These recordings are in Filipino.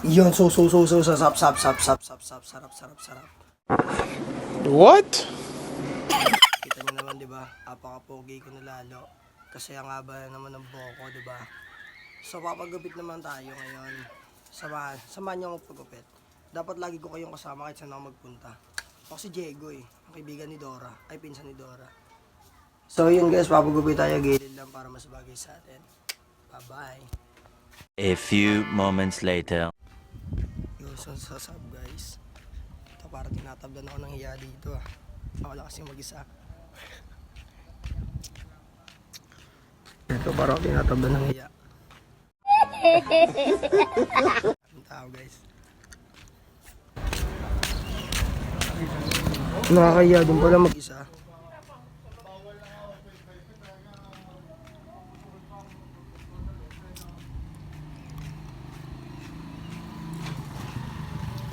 Yun, sap, sarap. What? Kita nyo naman, di ba? Apaka-pogi ko na lalo. Kasi ang haba naman ng buhok ko, di ba? So, papagupit naman tayo ngayon. Samahan nyo ako magpagupit. Dapat lagi ko kayong kasama kahit saan ako magpunta. Ako si Diego ang kaibigan ni Dora. Ay, pinsan ni Dora. So, yun guys, papagupit tayo. Gilid lang para mas bagay sa atin. Bye-bye. A few moments later. Yun, so, sasab guys. Ito, para tinatablan ako ng hiya dito ah. Ako lang kasi mag-isa. Ito, para ako tinatablan ng hiya. Ang tao guys. Nakakahiya din pala mag-isa.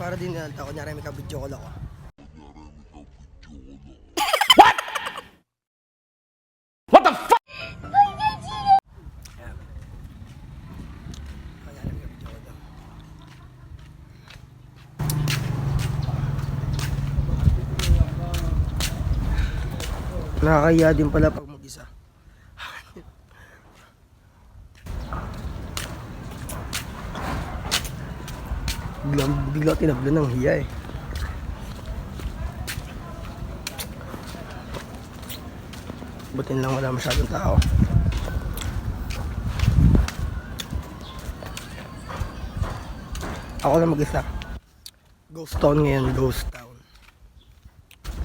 Para din nalta ko, kunyari may kabidyo ko lang ako. What the fuck? Ayan. Kunyari may kabidyo ko lang. Nakakahiya din pala pag mag-isa. Bigla tinablan ng hiya eh. Butin lang wala masyadong tao. Ako lang mag-isa. Ghost town ngayon, ghost town.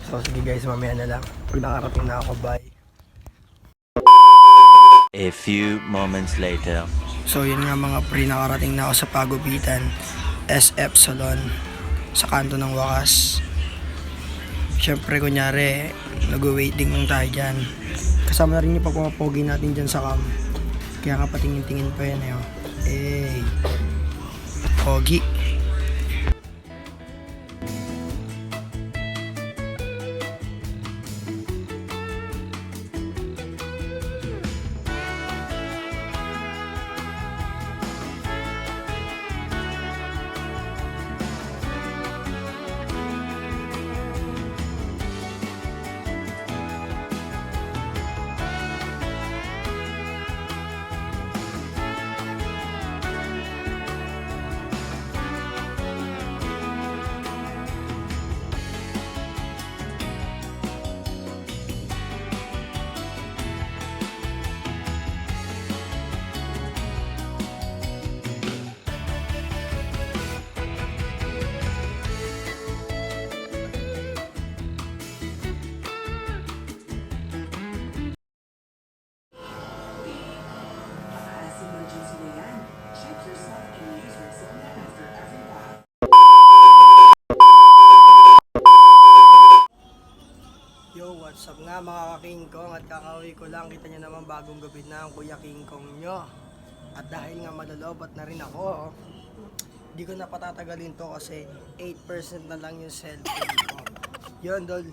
So sige guys, mamaya na lang. Pag nakarating na ako, bye. A few moments later. So yun nga mga pre, nakarating na ako sa pagupitan. SF Salon sa kanto ng wakas. Syempre kunyari nag-waiting lang tayo dyan. Kasama na rin yung pagpapapogi natin dyan sa cam. Kaya nga patingin-tingin pa yan eh. Eh, pogi. Yo, what's up nga mga ka-King Kong, at kakauwi ko lang, kita nyo naman bagong gupit na ang Kuya King Kong nyo. At dahil nga malalobat na rin ako, di ko na patatagalin to kasi 8% na lang yung cellphone ko. Yun dol,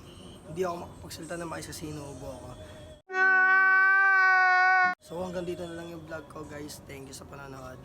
hindi ako makapagsalita na makisa sinubo ako. So hanggang dito na lang yung vlog ko guys, thank you sa panonood.